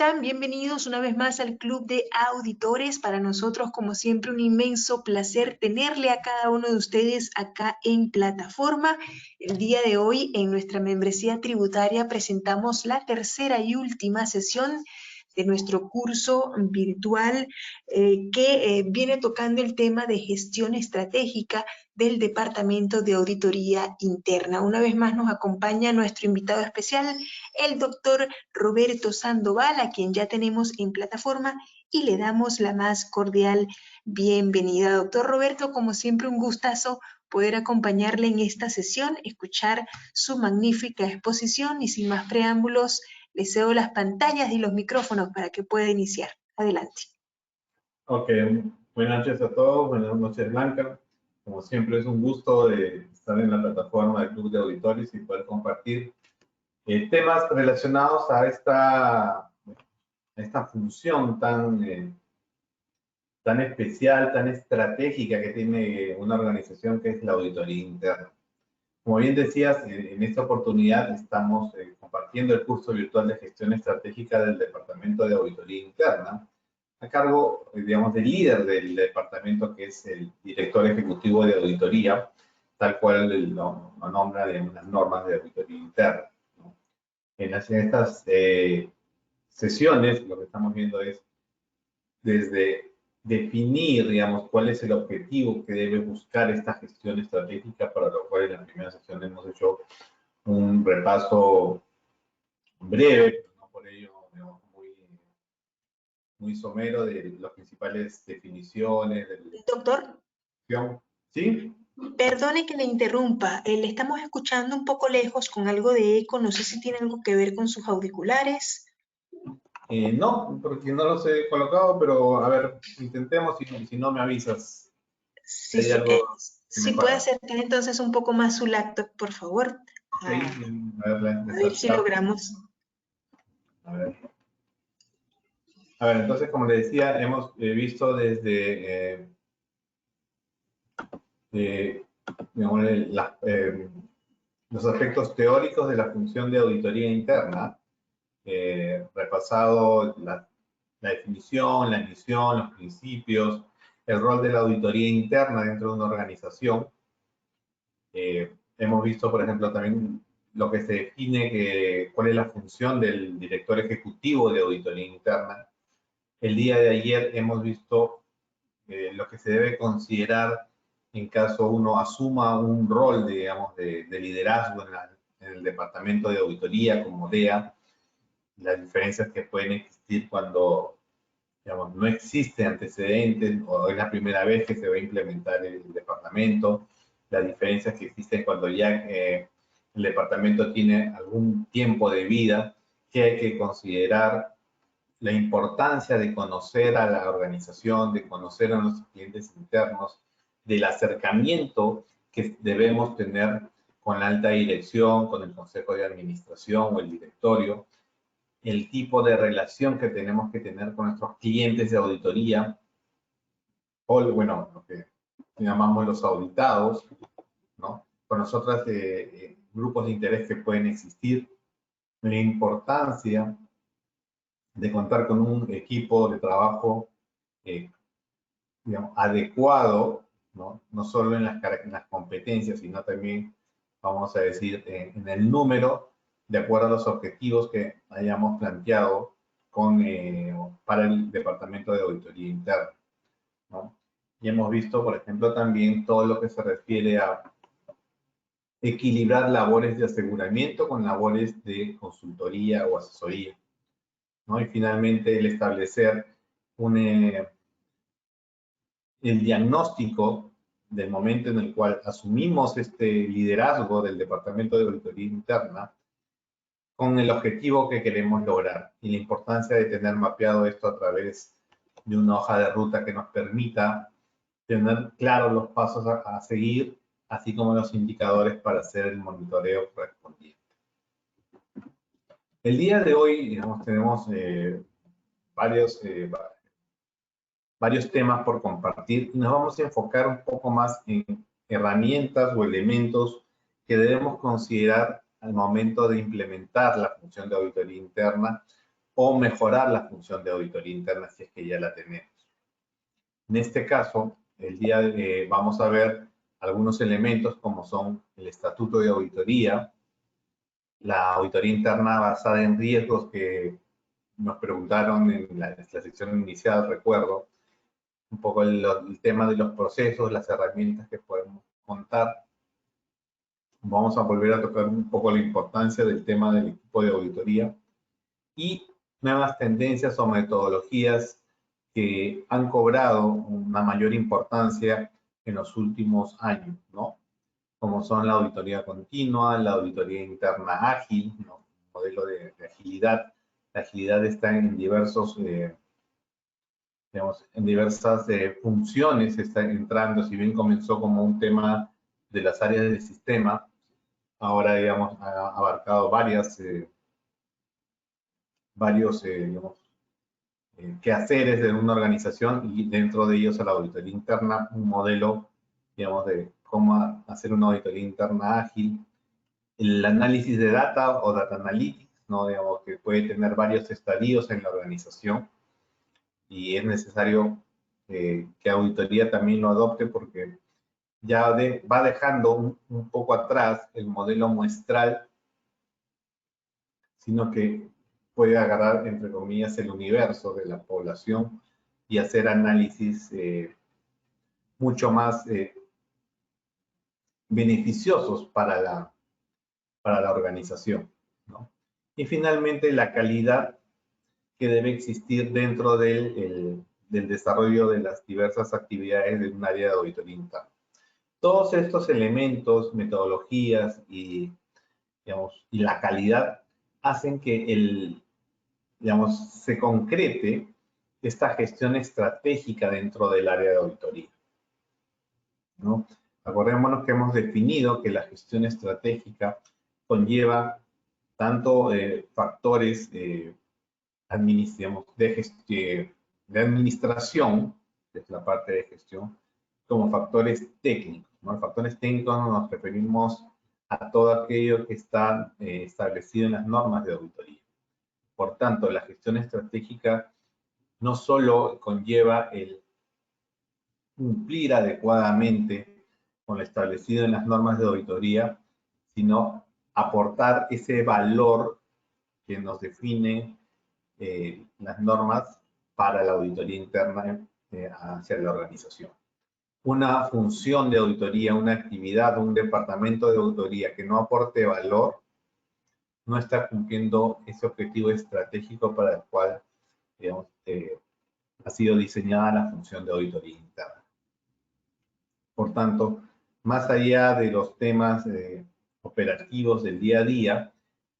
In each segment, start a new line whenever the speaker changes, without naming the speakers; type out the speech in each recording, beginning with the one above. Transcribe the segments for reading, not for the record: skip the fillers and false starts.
están? Bienvenidos una vez más al Club de Auditores. Para nosotros, como siempre, un inmenso placer tenerle a cada uno de ustedes acá en plataforma. El día de hoy, en nuestra membresía tributaria, presentamos la tercera y última sesión de nuestro curso virtual que viene tocando el tema de gestión estratégica del Departamento de Auditoría Interna. Una vez más nos acompaña nuestro invitado especial, el doctor Roberto Sandoval, a quien ya tenemos en plataforma y le damos la más cordial bienvenida. Doctor Roberto, como siempre, un gustazo poder acompañarle en esta sesión, escuchar su magnífica exposición y sin más preámbulos, le cedo las pantallas y los micrófonos para que pueda iniciar. Adelante.
Ok, buenas noches a todos, buenas noches Blanca. Como siempre es un gusto estar en la plataforma del Club de Auditores y poder compartir temas relacionados a esta función tan especial, tan estratégica que tiene una organización que es la auditoría interna. Como bien decías, en esta oportunidad estamos compartiendo el curso virtual de gestión estratégica del Departamento de Auditoría Interna, a cargo, digamos, del líder del departamento, que es el director ejecutivo de auditoría, tal cual lo nombra en las normas de auditoría interna, ¿no? En estas sesiones, lo que estamos viendo es desde definir, digamos, cuál es el objetivo que debe buscar esta gestión estratégica, para lo cual en la primera sesión hemos hecho un repaso breve, pero no por ello, digamos, muy somero, de las principales definiciones.
Doctor.
¿Sí?
Perdone que le interrumpa, le estamos escuchando un poco lejos con algo de eco, no sé si tiene algo que ver con sus auriculares.
No, porque no los he colocado, pero a ver, intentemos y si no me avisas.
Sí,
Hay algo que
si
me
puede
pasa.
acercar entonces un poco más su laptop, por favor.
Ok,
A ver si logramos.
A ver, entonces, como le decía, hemos visto desde digamos, los aspectos teóricos de la función de auditoría interna, repasado la definición, la misión, los principios, el rol de la auditoría interna dentro de una organización. Hemos visto, por ejemplo, también lo que se define, cuál es la función del director ejecutivo de auditoría interna. El día de ayer hemos visto lo que se debe considerar en caso uno asuma un rol, digamos, de liderazgo en el departamento de auditoría como DEA, las diferencias que pueden existir cuando, digamos, no existe antecedentes o es la primera vez que se va a implementar el departamento, las diferencias que existen cuando ya el departamento tiene algún tiempo de vida, que hay que considerar, la importancia de conocer a la organización, de conocer a nuestros clientes internos, del acercamiento que debemos tener con la alta dirección, con el consejo de administración o el directorio, el tipo de relación que tenemos que tener con nuestros clientes de auditoría, o, bueno, lo que llamamos los auditados, ¿no? Con nosotros grupos de interés que pueden existir, la importancia de contar con un equipo de trabajo digamos, adecuado, ¿no? No solo en las competencias, sino también, vamos a decir, en el número, de acuerdo a los objetivos que hayamos planteado para el Departamento de Auditoría Interna, ¿no? Y hemos visto, por ejemplo, también todo lo que se refiere a equilibrar labores de aseguramiento con labores de consultoría o asesoría, ¿no? Y finalmente el establecer el diagnóstico del momento en el cual asumimos este liderazgo del Departamento de Auditoría Interna con el objetivo que queremos lograr y la importancia de tener mapeado esto a través de una hoja de ruta que nos permita tener claros los pasos a seguir, así como los indicadores para hacer el monitoreo correspondiente. El día de hoy, digamos, tenemos varios temas por compartir y nos vamos a enfocar un poco más en herramientas o elementos que debemos considerar al momento de implementar la función de auditoría interna o mejorar la función de auditoría interna si es que ya la tenemos. En este caso, el día vamos a ver algunos elementos como son el estatuto de auditoría, la auditoría interna basada en riesgos que nos preguntaron en la sección inicial, recuerdo, un poco el tema de los procesos, las herramientas que podemos contar. Vamos a volver a tocar un poco la importancia del tema del equipo de auditoría y nuevas tendencias o metodologías que han cobrado una mayor importancia en los últimos años, ¿no? Como son la auditoría continua, la auditoría interna ágil, ¿no? Modelo de agilidad. La agilidad está en diversos, digamos, en diversas funciones, está entrando, si bien comenzó como un tema de las áreas del sistema, ahora, digamos, ha abarcado varios, digamos, quehaceres de una organización y dentro de ellos a la auditoría interna, un modelo, digamos, de cómo hacer una auditoría interna ágil, el análisis de data o data analytics, ¿no? Digamos, que puede tener varios estadios en la organización y es necesario que auditoría también lo adopte porque ya va dejando un poco atrás el modelo muestral, sino que puede agarrar, entre comillas, el universo de la población y hacer análisis mucho más beneficiosos para la organización, ¿no? Y finalmente, la calidad que debe existir dentro del desarrollo de las diversas actividades de un área de auditoría interna. Todos estos elementos, metodologías y, digamos, y la calidad hacen que digamos, se concrete esta gestión estratégica dentro del área de auditoría, ¿no? Acordémonos que hemos definido que la gestión estratégica conlleva tanto factores de administración, que es la parte de gestión, como factores técnicos, ¿no? Factores técnicos nos referimos a todo aquello que está establecido en las normas de auditoría. Por tanto, la gestión estratégica no solo conlleva el cumplir adecuadamente con lo establecido en las normas de auditoría, sino aportar ese valor que nos define las normas para la auditoría interna hacia la organización. Una función de auditoría, una actividad, un departamento de auditoría que no aporte valor, no está cumpliendo ese objetivo estratégico para el cual, digamos, ha sido diseñada la función de auditoría interna. Por tanto, más allá de los temas operativos del día a día,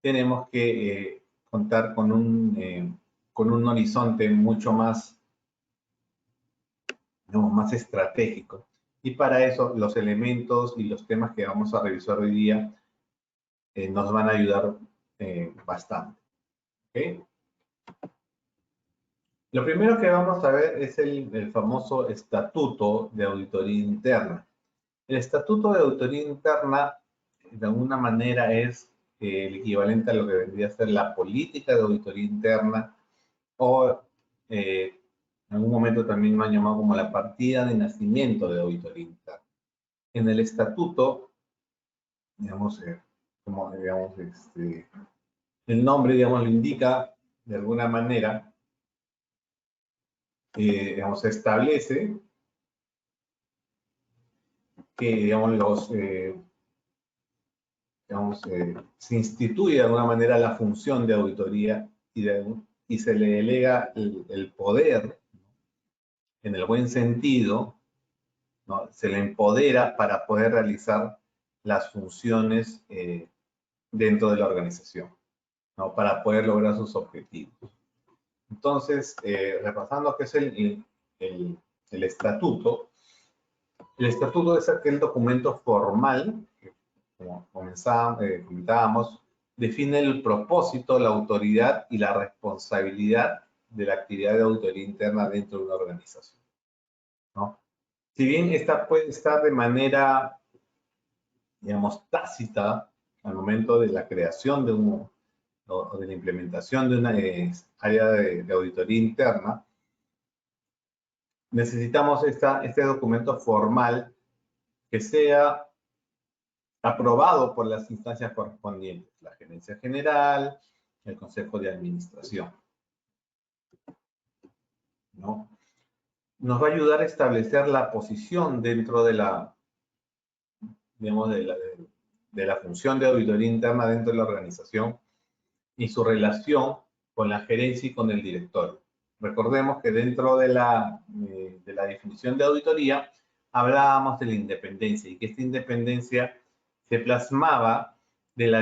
tenemos que contar con un horizonte mucho más, digamos, más estratégico. Y para eso los elementos y los temas que vamos a revisar hoy día nos van a ayudar bastante. ¿Okay? Lo primero que vamos a ver es el famoso Estatuto de Auditoría Interna. El Estatuto de Auditoría Interna, de alguna manera, es el equivalente a lo que vendría a ser la política de auditoría interna o en algún momento también lo han llamado como la partida de nacimiento de auditoría interna. En el Estatuto, digamos, como digamos, el nombre, digamos, lo indica de alguna manera, digamos, se establece que, digamos, se instituye de alguna manera la función de auditoría y se le delega el poder, en el buen sentido, ¿no? Se le empodera para poder realizar las funciones dentro de la organización, ¿no? Para poder lograr sus objetivos. Entonces, repasando qué es el estatuto. El estatuto es aquel documento formal que, como comentábamos, define el propósito, la autoridad y la responsabilidad de la actividad de auditoría interna dentro de una organización, ¿no? Si bien esta puede estar de manera, digamos, tácita al momento de la creación de o de la implementación de una área de auditoría interna, necesitamos este documento formal que sea aprobado por las instancias correspondientes, la Gerencia General, el Consejo de Administración, ¿no? Nos va a ayudar a establecer la posición dentro de la, digamos, de la función de auditoría interna dentro de la organización y su relación con la gerencia y con el directorio. Recordemos que dentro de la definición de auditoría hablábamos de la independencia y que esta independencia se plasmaba del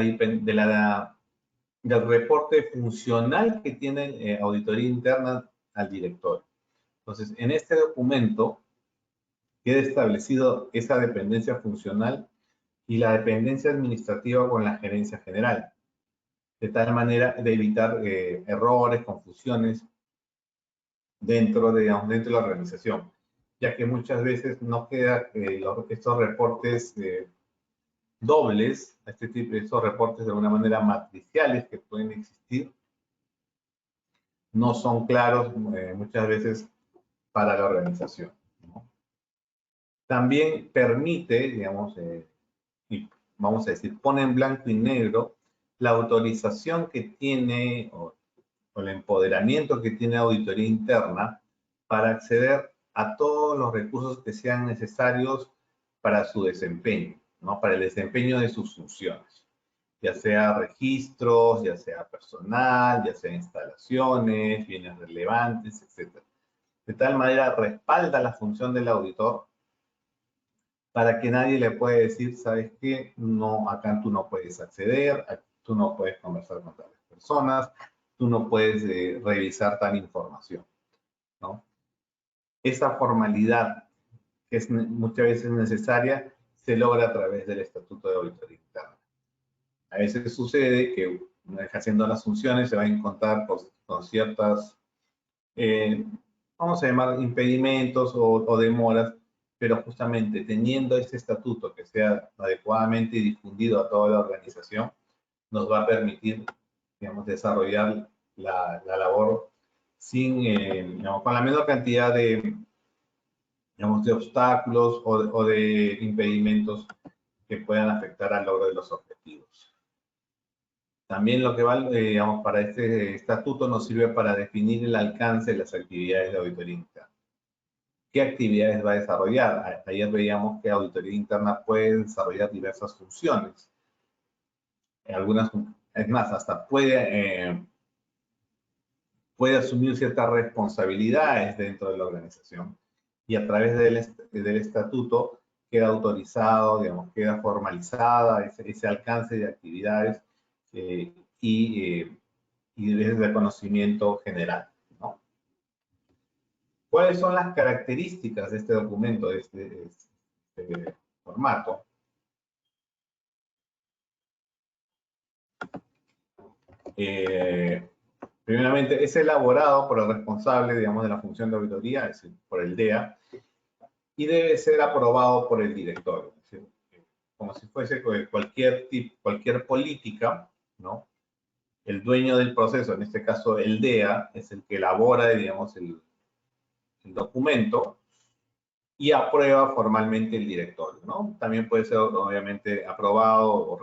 reporte funcional que tiene auditoría interna al directorio. Entonces, en este documento queda establecido esa dependencia funcional y la dependencia administrativa con la gerencia general, de tal manera de evitar errores, confusiones dentro de la organización, ya que muchas veces no queda estos reportes dobles, estos reportes de alguna manera matriciales que pueden existir, no son claros muchas veces para la organización, ¿no? También permite, digamos, y vamos a decir, pone en blanco y negro la autorización que tiene o el empoderamiento que tiene auditoría interna para acceder a todos los recursos que sean necesarios para su desempeño, ¿no? Para el desempeño de sus funciones, ya sea registros, ya sea personal, ya sea instalaciones, bienes relevantes, etc. De tal manera respalda la función del auditor para que nadie le pueda decir, ¿sabes qué? No, acá tú no puedes acceder, tú no puedes conversar con tales personas, tú no puedes revisar tal información, ¿no? Esa formalidad que es muchas veces necesaria se logra a través del Estatuto de Auditoría Interna. A veces sucede que una vez haciendo las funciones se va a encontrar con ciertas, vamos a llamar impedimentos o demoras, pero justamente teniendo este estatuto que sea adecuadamente difundido a toda la organización, nos va a permitir, digamos, desarrollar la labor sin, digamos, con la menor cantidad de, digamos, de obstáculos o de impedimentos que puedan afectar al logro de los objetivos. También lo que va, digamos, para este estatuto nos sirve para definir el alcance de las actividades de auditoría interna. ¿Qué actividades va a desarrollar? Ayer veíamos que auditoría interna puede desarrollar diversas funciones. Algunas, es más, hasta puede asumir ciertas responsabilidades dentro de la organización y a través del estatuto queda autorizado, digamos, queda formalizada ese alcance de actividades y de conocimiento general, ¿no? ¿Cuáles son las características de este documento, de este formato? Primeramente, es elaborado por el responsable, digamos, de la función de auditoría, es decir, por el DEA, y debe ser aprobado por el directorio. Es decir, como si fuese cualquier política, ¿no? El dueño del proceso, en este caso el DEA, es el que elabora, digamos, el documento y aprueba formalmente el directorio, ¿no? También puede ser, obviamente, aprobado o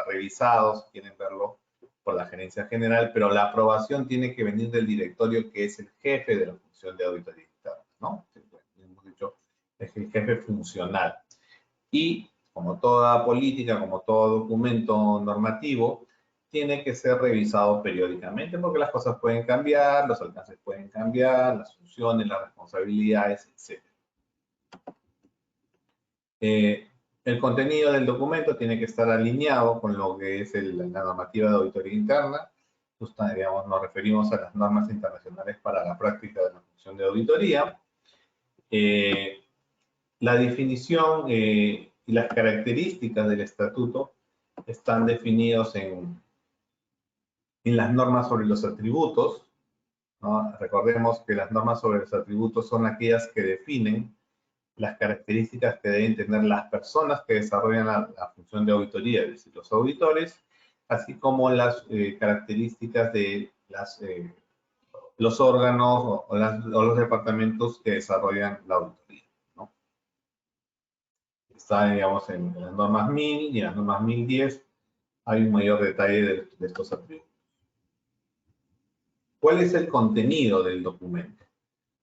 revisado, si quieren verlo, por la gerencia general, pero la aprobación tiene que venir del directorio, que es el jefe de la función de auditoría interna, ¿no? Hemos dicho, es el jefe funcional. Y como toda política, como todo documento normativo, tiene que ser revisado periódicamente porque las cosas pueden cambiar, los alcances pueden cambiar, las funciones, las responsabilidades, etc. El contenido del documento tiene que estar alineado con lo que es la normativa de auditoría interna. Digamos, nos referimos a las normas internacionales para la práctica de la función de auditoría. La definición y las características del estatuto están definidos en las normas sobre los atributos, ¿no? Recordemos que las normas sobre los atributos son aquellas que definen las características que deben tener las personas que desarrollan la función de auditoría, es decir, los auditores, así como las características de los órganos o los departamentos que desarrollan la auditoría, ¿no? Está, digamos, en las normas 1000 y en las normas 1010 hay un mayor detalle de estos atributos. ¿Cuál es el contenido del documento?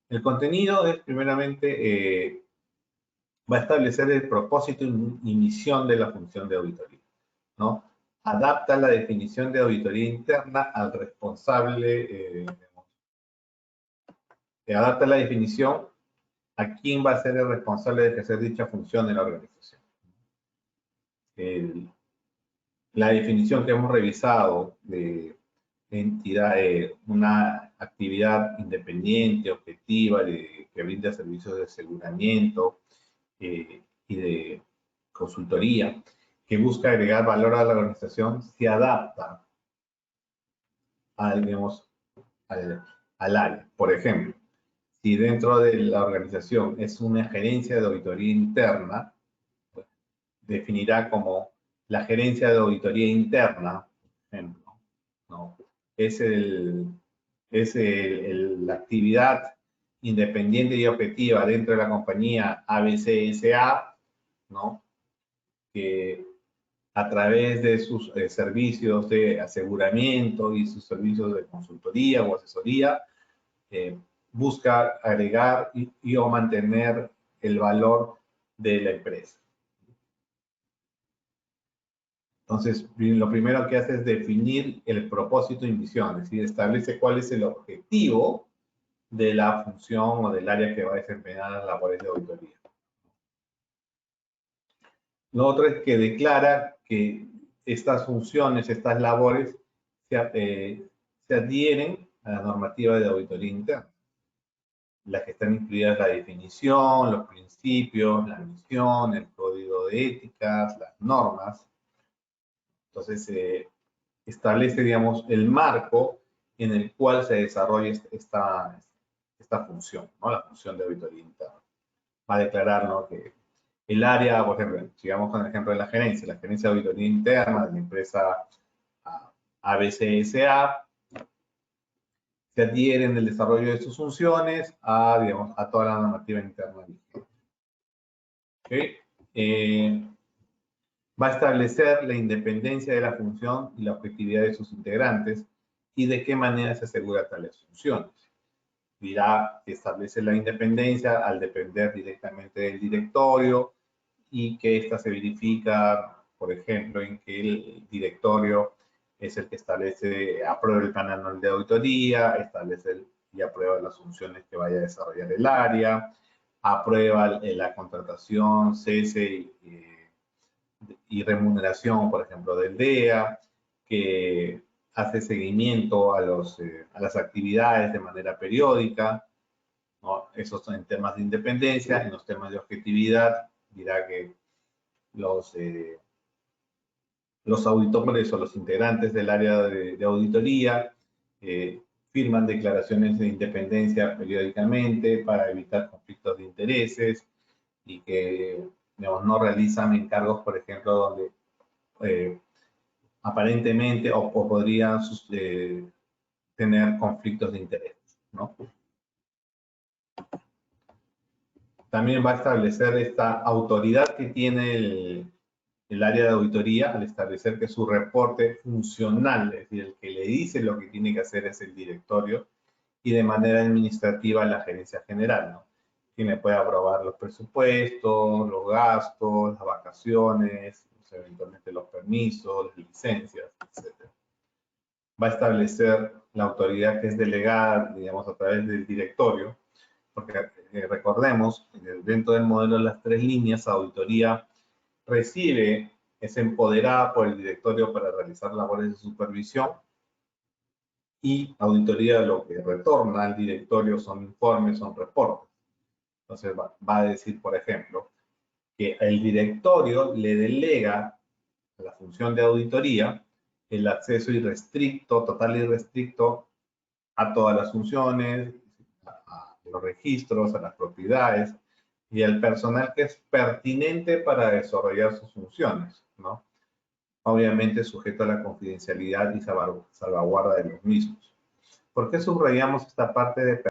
El contenido es, primeramente, va a establecer el propósito y misión de la función de auditoría, ¿no? Adapta la definición de auditoría interna al responsable, adapta la definición a quién va a ser el responsable de ejercer dicha función en la organización. La definición que hemos revisado de entidad, una actividad independiente, objetiva, que brinda servicios de aseguramiento y de consultoría, que busca agregar valor a la organización, se adapta digamos, al área. Por ejemplo, si dentro de la organización es una gerencia de auditoría interna, pues, definirá como la gerencia de auditoría interna, por ejemplo, ¿no? Es la actividad independiente y objetiva dentro de la compañía ABCSA, ¿no? Que a través de sus servicios de aseguramiento y sus servicios de consultoría o asesoría, busca agregar o mantener el valor de la empresa. Entonces, lo primero que hace es definir el propósito y misión, es decir, establece cuál es el objetivo de la función o del área que va a desempeñar las labores de auditoría. Lo otro es que declara que estas funciones, estas labores, se adhieren a la normativa de auditoría interna. Las que están incluidas la definición, los principios, la misión, el código de éticas, las normas. Entonces, establece, digamos, el marco en el cual se desarrolla esta función, ¿no? La función de auditoría interna. Va a declarar, ¿no?, que el área, por ejemplo, sigamos con el ejemplo de la gerencia de auditoría interna de la empresa ABCSA, se adhiere en el desarrollo de sus funciones digamos, a toda la normativa interna vigente. ¿Okay? Va a establecer la independencia de la función y la objetividad de sus integrantes y de qué manera se asegura tales funciones. Dirá que establece la independencia al depender directamente del directorio y que ésta se verifica, por ejemplo, en que el directorio es el que aprueba el plan anual de auditoría, establece y aprueba las funciones que vaya a desarrollar el área, aprueba la contratación, cese y remuneración, por ejemplo, del DEA, que hace seguimiento a las actividades de manera periódica, ¿no? Esos son en temas de independencia. En los temas de objetividad, dirá que los auditores o los integrantes del área de auditoría firman declaraciones de independencia periódicamente para evitar conflictos de intereses y que, digamos, no realizan encargos, por ejemplo, donde aparentemente o podrían tener conflictos de interés, ¿no? También va a establecer esta autoridad que tiene el área de auditoría al establecer que su reporte funcional, es decir, el que le dice lo que tiene que hacer es el directorio y de manera administrativa la gerencia general, ¿no? Quien le puede aprobar los presupuestos, los gastos, las vacaciones, eventualmente los permisos, las licencias, etc. Va a establecer la autoridad que es delegada, digamos, a través del directorio, porque recordemos, dentro del modelo de las 3 líneas, auditoría recibe, es empoderada por el directorio para realizar labores de supervisión y auditoría lo que retorna al directorio son informes, son reportes. Entonces va a decir, por ejemplo, que el directorio le delega a la función de auditoría el acceso irrestricto, total y irrestricto a todas las funciones, a los registros, a las propiedades y al personal que es pertinente para desarrollar sus funciones, ¿no? obviamente sujeto a la confidencialidad y salvaguarda de los mismos. ¿Por qué subrayamos esta parte de